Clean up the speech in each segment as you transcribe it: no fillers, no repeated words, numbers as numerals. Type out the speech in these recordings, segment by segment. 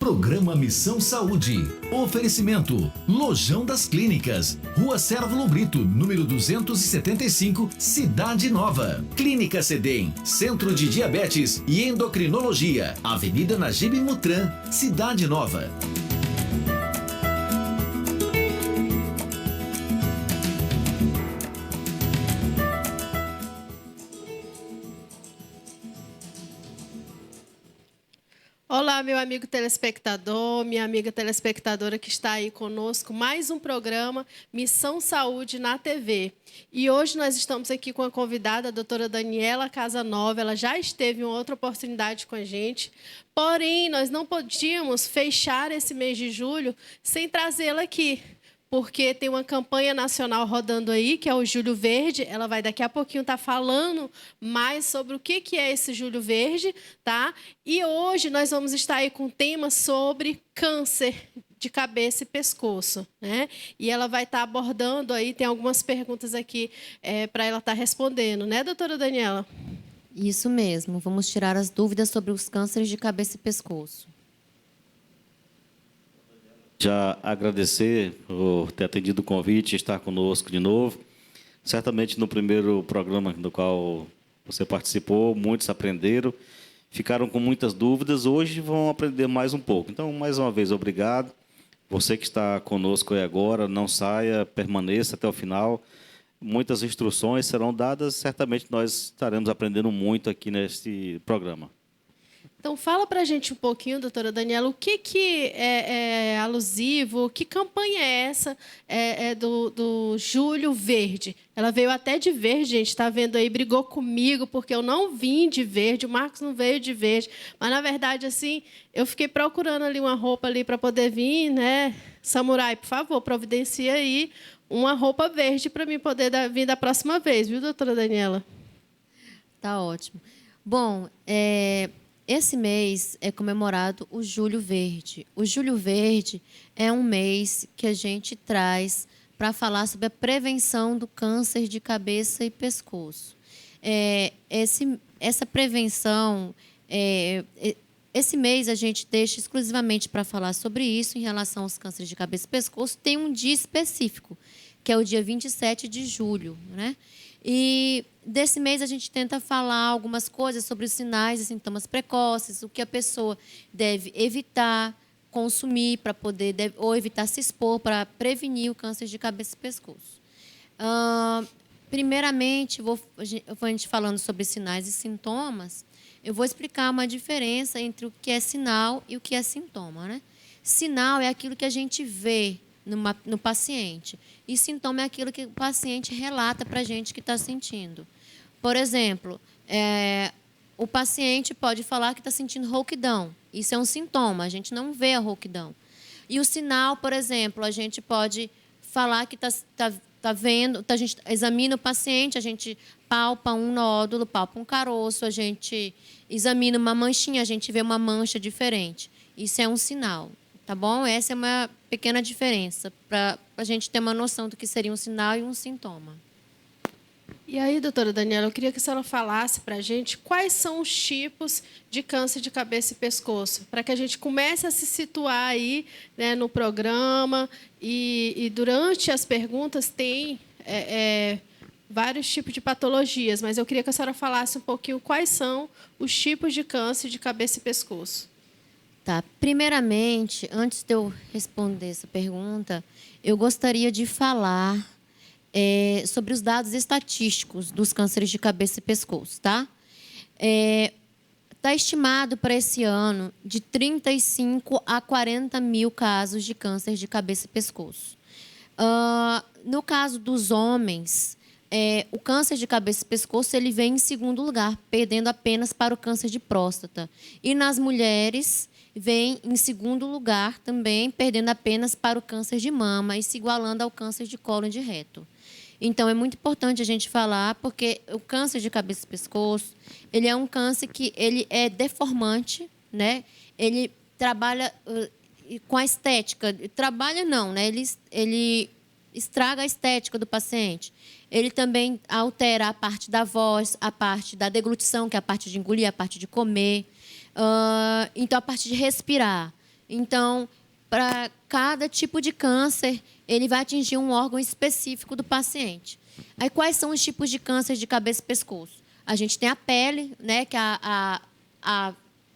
Programa Missão Saúde. Oferecimento: Lojão das Clínicas, Rua Cérvulo Brito, número 275, Cidade Nova. Clínica Cedem, Centro de Diabetes e Endocrinologia, Avenida Najib Mutran, Cidade Nova. Olá, meu amigo telespectador, minha amiga telespectadora que está aí conosco, mais um programa Missão Saúde na TV. E hoje nós estamos aqui com a convidada, a doutora Daniela Casanova. Ela já esteve em outra oportunidade com a gente, porém, nós não podíamos fechar esse mês de julho sem trazê-la aqui, porque tem uma campanha nacional rodando aí, que é o Julho Verde. Ela vai daqui a pouquinho estar falando mais sobre o que é esse Julho Verde, tá? E hoje nós vamos estar aí com um tema sobre câncer de cabeça e pescoço, né? E ela vai estar abordando aí, tem algumas perguntas aqui para ela estar respondendo, né, doutora Daniela? Isso mesmo, vamos tirar as dúvidas sobre os cânceres de cabeça e pescoço. Já agradecer por ter atendido o convite e estar conosco de novo. Certamente, no primeiro programa do qual você participou, muitos aprenderam, ficaram com muitas dúvidas. Hoje vão aprender mais um pouco. Então, mais uma vez, obrigado. Você que está conosco aí agora, não saia, permaneça até o final. Muitas instruções serão dadas. Certamente, nós estaremos aprendendo muito aqui neste programa. Então, fala para a gente um pouquinho, doutora Daniela, o que é alusivo, que campanha é essa do Julho Verde? Ela veio até de verde, gente, está vendo aí, brigou comigo, porque eu não vim de verde, o Marcos não veio de verde, mas, na verdade, assim, eu fiquei procurando ali uma roupa ali para poder vir, né? Samurai, por favor, providencia aí uma roupa verde para mim poder vir da próxima vez, viu, doutora Daniela? Tá ótimo. Bom, esse mês é comemorado o Julho Verde. O Julho Verde é um mês que a gente traz para falar sobre a prevenção do câncer de cabeça e pescoço. Essa prevenção, esse mês a gente deixa exclusivamente para falar sobre isso em relação aos cânceres de cabeça e pescoço. Tem um dia específico, que é o dia 27 de julho, né? E desse mês a gente tenta falar algumas coisas sobre os sinais e sintomas precoces, o que a pessoa deve evitar consumir para poder, ou evitar se expor para prevenir o câncer de cabeça e pescoço. Primeiramente, a gente falando sobre sinais e sintomas, eu vou explicar uma diferença entre o que é sinal e o que é sintoma, né? Sinal é aquilo que a gente vê no paciente. E sintoma é aquilo que o paciente relata para a gente que está sentindo. Por exemplo, o paciente pode falar que está sentindo rouquidão. Isso é um sintoma, a gente não vê a rouquidão. E o sinal, por exemplo, a gente pode falar que está vendo, a gente examina o paciente, a gente palpa um nódulo, palpa um caroço, a gente examina uma manchinha, a gente vê uma mancha diferente. Isso é um sinal. Tá bom? Essa é uma pequena diferença para a gente ter uma noção do que seria um sinal e um sintoma. E aí, doutora Daniela, eu queria que a senhora falasse para a gente quais são os tipos de câncer de cabeça e pescoço, para que a gente comece a se situar aí, né, no programa e durante as perguntas tem vários tipos de patologias, mas eu queria que a senhora falasse um pouquinho quais são os tipos de câncer de cabeça e pescoço. Tá. Primeiramente, antes de eu responder essa pergunta, eu gostaria de falar sobre os dados estatísticos dos cânceres de cabeça e pescoço, tá? Está estimado para esse ano de 35 a 40 mil casos de câncer de cabeça e pescoço. No caso dos homens, o câncer de cabeça e pescoço ele vem em segundo lugar, perdendo apenas para o câncer de próstata. E nas mulheres vem em segundo lugar também, perdendo apenas para o câncer de mama e se igualando ao câncer de colo de reto. Então, é muito importante a gente falar, porque o câncer de cabeça e pescoço, ele é um câncer que ele é deformante, né? Ele trabalha com a estética. Trabalha não, né? Ele estraga a estética do paciente. Ele também altera a parte da voz, a parte da deglutição, que é a parte de engolir, a parte de comer. Então, a parte de respirar. Então, para cada tipo de câncer, ele vai atingir um órgão específico do paciente. Aí, quais são os tipos de câncer de cabeça e pescoço? A gente tem a pele, né, que é a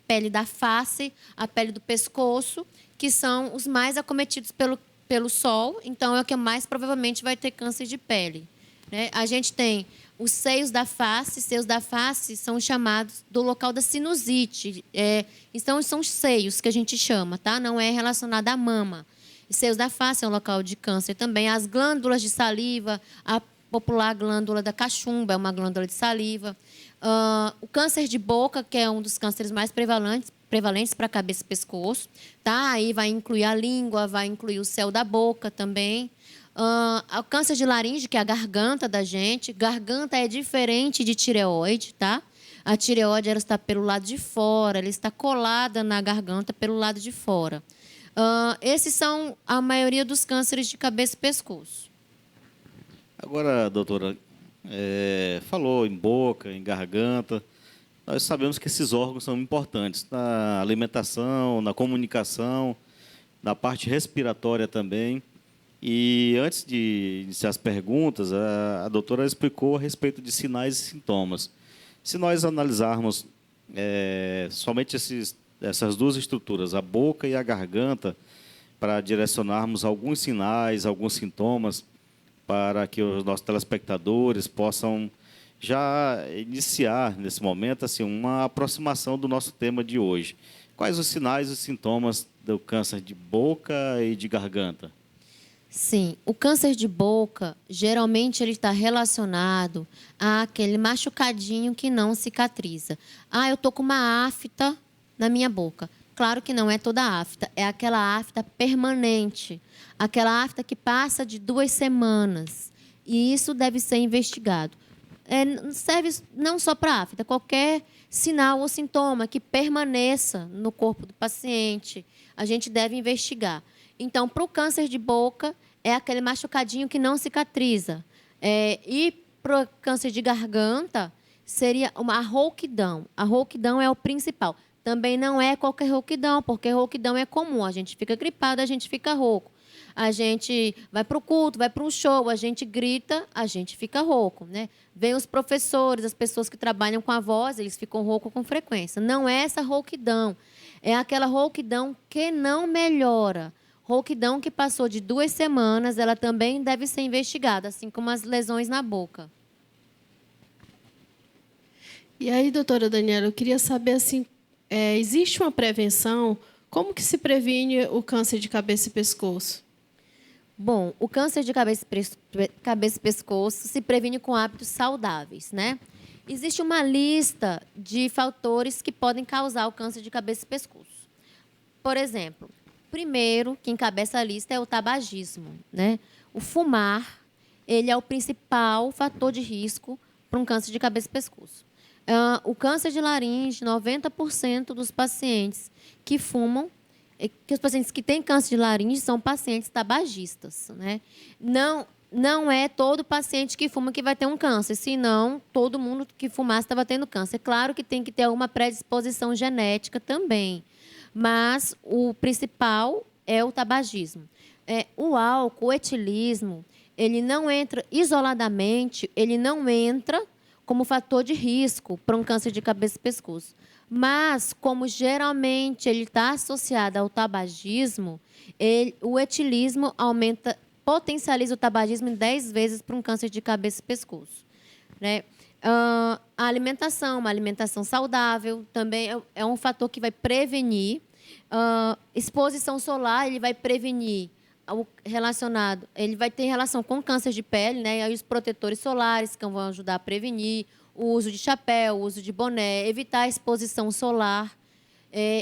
pele da face, a pele do pescoço, que são os mais acometidos pelo sol, então é o que mais provavelmente vai ter câncer de pele, né? A gente tem os seios da face. Seios da face são chamados do local da sinusite. Então, são os seios que a gente chama, tá? Não é relacionado à mama. E seios da face é um local de câncer também. As glândulas de saliva, a popular glândula da cachumba é uma glândula de saliva. O câncer de boca, que é um dos cânceres mais prevalentes para cabeça e pescoço, tá? Aí vai incluir a língua, vai incluir o céu da boca também. O câncer de laringe, que é a garganta da gente. Garganta é diferente de tireoide, tá? A tireoide, ela está pelo lado de fora, ela está colada na garganta pelo lado de fora. Esses são a maioria dos cânceres de cabeça e pescoço. Agora, doutora, falou em boca, em garganta. Nós sabemos que esses órgãos são importantes na alimentação, na comunicação, na parte respiratória também. E antes de iniciar as perguntas, a doutora explicou a respeito de sinais e sintomas. Se nós analisarmos somente essas duas estruturas, a boca e a garganta, para direcionarmos alguns sinais, alguns sintomas, para que os nossos telespectadores possam já iniciar, nesse momento, assim, uma aproximação do nosso tema de hoje. Quais os sinais e os sintomas do câncer de boca e de garganta? Sim, o câncer de boca, geralmente ele está relacionado àquele machucadinho que não cicatriza. Eu estou com uma afta na minha boca. Claro que não é toda a afta, é aquela afta permanente, aquela afta que passa de 2 semanas. E isso deve ser investigado. Serve não só para afta, qualquer sinal ou sintoma que permaneça no corpo do paciente, a gente deve investigar. Então, para o câncer de boca, é aquele machucadinho que não cicatriza. E para o câncer de garganta, seria uma rouquidão. A rouquidão é o principal. Também não é qualquer rouquidão, porque rouquidão é comum. A gente fica gripado, a gente fica rouco. A gente vai para o culto, vai para um show, a gente grita, a gente fica rouco, né? Vem os professores, as pessoas que trabalham com a voz, eles ficam roucos com frequência. Não é essa rouquidão. É aquela rouquidão que não melhora. Rouquidão que passou de 2 semanas, ela também deve ser investigada, assim como as lesões na boca. E aí, doutora Daniela, eu queria saber, assim, existe uma prevenção? Como que se previne o câncer de cabeça e pescoço? Bom, o câncer de cabeça e pescoço se previne com hábitos saudáveis, né? Existe uma lista de fatores que podem causar o câncer de cabeça e pescoço. Por exemplo, primeiro que encabeça a lista é o tabagismo, né? O fumar, ele é o principal fator de risco para um câncer de cabeça e pescoço. O câncer de laringe, 90% dos pacientes que fumam, que os pacientes que têm câncer de laringe são pacientes tabagistas, né? Não é todo paciente que fuma que vai ter um câncer, senão todo mundo que fumasse estava tendo câncer. Claro que tem que ter alguma predisposição genética também, mas o principal é o tabagismo. O álcool, o etilismo, ele não entra isoladamente, ele não entra como fator de risco para um câncer de cabeça e pescoço. Mas, como geralmente ele está associado ao tabagismo, o etilismo potencializa o tabagismo em 10 vezes para um câncer de cabeça e pescoço, né? A alimentação, uma alimentação saudável, também é um fator que vai prevenir. Exposição solar, ele vai prevenir ele vai ter relação com câncer de pele, né? E aí os protetores solares que vão ajudar a prevenir, o uso de chapéu, o uso de boné, evitar a exposição solar.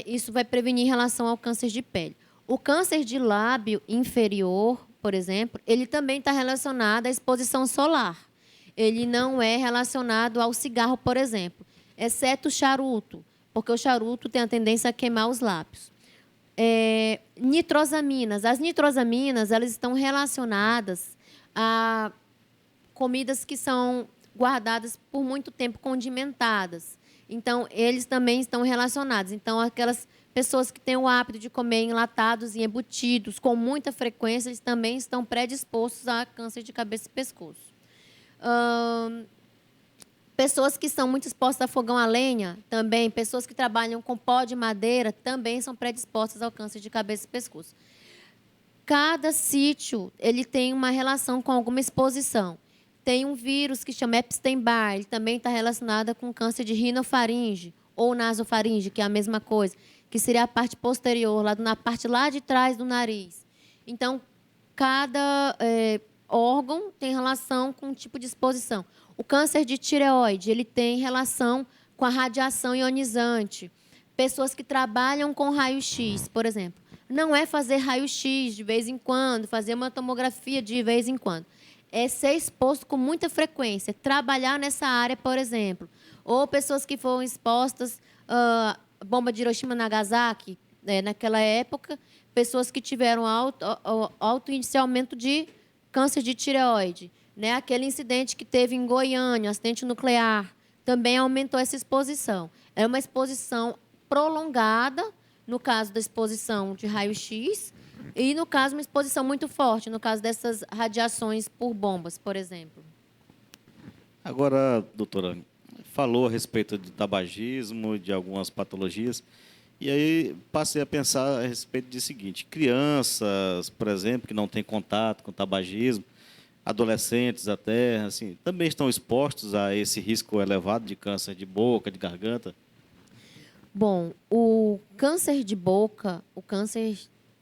Isso vai prevenir em relação ao câncer de pele. O câncer de lábio inferior, por exemplo, ele também está relacionado à exposição solar. Ele não é relacionado ao cigarro, por exemplo, exceto o charuto, porque o charuto tem a tendência a queimar os lábios. Nitrosaminas. As nitrosaminas, elas estão relacionadas a comidas que são guardadas por muito tempo, condimentadas. Então, eles também estão relacionados. Então, aquelas Pessoas que têm o hábito de comer enlatados e embutidos com muita frequência, eles também estão predispostos a câncer de cabeça e pescoço. Pessoas que são muito expostas a fogão a lenha, também. Pessoas que trabalham com pó de madeira, também são predispostas ao câncer de cabeça e pescoço. Cada sítio ele tem uma relação com alguma exposição. Tem um vírus que chama Epstein-Barr, ele também está relacionado com câncer de rinofaringe ou nasofaringe, que é a mesma coisa, que seria a parte posterior, na parte lá de trás do nariz. Então, cada órgão tem relação com um tipo de exposição. O câncer de tireoide, ele tem relação com a radiação ionizante. Pessoas que trabalham com raio-x, por exemplo. Não é fazer raio-x de vez em quando, fazer uma tomografia de vez em quando. É ser exposto com muita frequência, trabalhar nessa área, por exemplo. Ou pessoas que foram expostas à bomba de Hiroshima e Nagasaki, naquela época, pessoas que tiveram alto índice de aumento de câncer de tireoide. Aquele incidente que teve em Goiânia, acidente nuclear, também aumentou essa exposição. É uma exposição prolongada, no caso da exposição de raio-x, e, no caso, uma exposição muito forte, no caso dessas radiações por bombas, por exemplo. Agora, doutora, falou a respeito do tabagismo, de algumas patologias, e aí passei a pensar a respeito do seguinte: crianças, por exemplo, que não têm contato com o tabagismo, adolescentes até, assim, também estão expostos a esse risco elevado de câncer de boca, de garganta? Bom, o câncer de boca,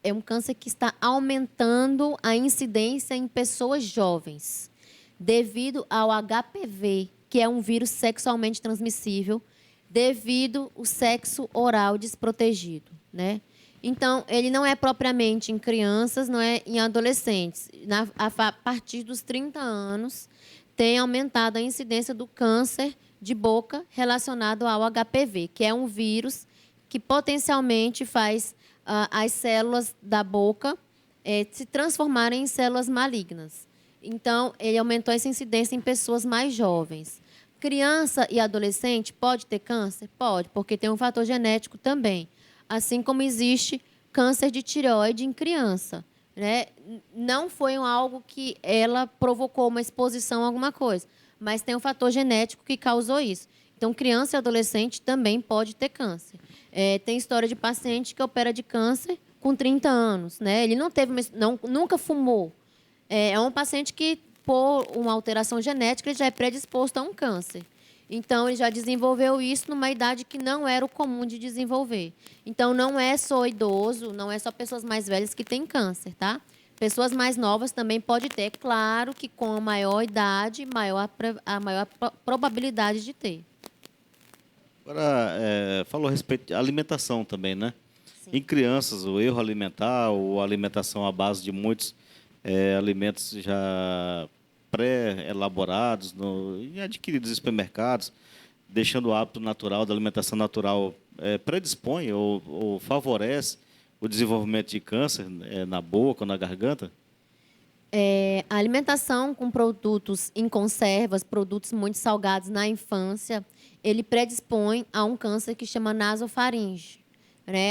é um câncer que está aumentando a incidência em pessoas jovens, devido ao HPV, que é um vírus sexualmente transmissível, devido ao sexo oral desprotegido, Então, ele não é propriamente em crianças, não é em adolescentes. A partir dos 30 anos, tem aumentado a incidência do câncer de boca relacionado ao HPV, que é um vírus que potencialmente faz as células da boca se transformarem em células malignas. Então, ele aumentou essa incidência em pessoas mais jovens. Criança e adolescente pode ter câncer? Pode, porque tem um fator genético também. Assim como existe câncer de tireoide em criança. Não foi algo que ela provocou uma exposição a alguma coisa, mas tem um fator genético que causou isso. Então, criança e adolescente também pode ter câncer. Tem história de paciente que opera de câncer com 30 anos. Ele não teve, nunca fumou. É um paciente que, por uma alteração genética, ele já é predisposto a um câncer. Então, ele já desenvolveu isso numa idade que não era o comum de desenvolver. Então, não é só idoso, não é só pessoas mais velhas que têm câncer, tá? Pessoas mais novas também podem ter. Claro que com a maior idade, a maior probabilidade de ter. Agora, falou a respeito de alimentação também, né? Sim. Em crianças, o erro alimentar, ou a alimentação à base de muitos alimentos já pré-elaborados e adquiridos em supermercados, deixando o hábito natural da alimentação natural, predispõe ou favorece o desenvolvimento de câncer na boca ou na garganta? A alimentação com produtos em conservas, produtos muito salgados na infância, ele predispõe a um câncer que chama nasofaringe.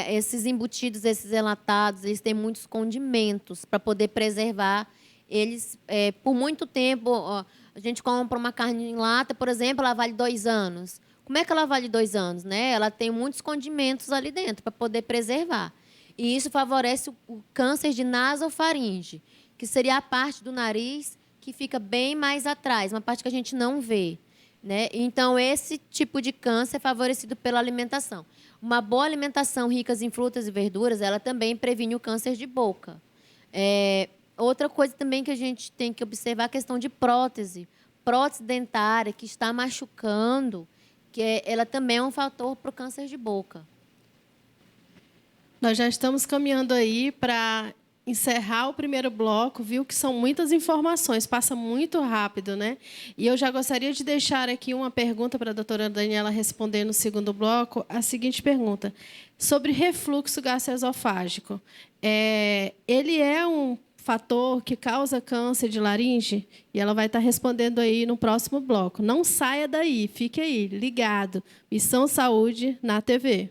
Esses embutidos, esses enlatados, eles têm muitos condimentos para poder preservar eles. Por muito tempo, a gente compra uma carne em lata, por exemplo, ela vale 2 anos. Como é que ela vale 2 anos? Ela tem muitos condimentos ali dentro para poder preservar. E isso favorece o câncer de nasofaringe, que seria a parte do nariz que fica bem mais atrás, uma parte que a gente não vê. Então, esse tipo de câncer é favorecido pela alimentação. Uma boa alimentação rica em frutas e verduras, ela também previne o câncer de boca. Outra coisa também que a gente tem que observar é a questão de prótese. Prótese dentária que está machucando, ela também é um fator para o câncer de boca. Nós já estamos caminhando aí para encerrar o primeiro bloco, viu que são muitas informações, passa muito rápido, E eu já gostaria de deixar aqui uma pergunta para a doutora Daniela responder no segundo bloco, a seguinte pergunta: sobre refluxo gastroesofágico. Ele é um fator que causa câncer de laringe? E ela vai estar respondendo aí no próximo bloco. Não saia daí, fique aí, ligado. Missão Saúde na TV.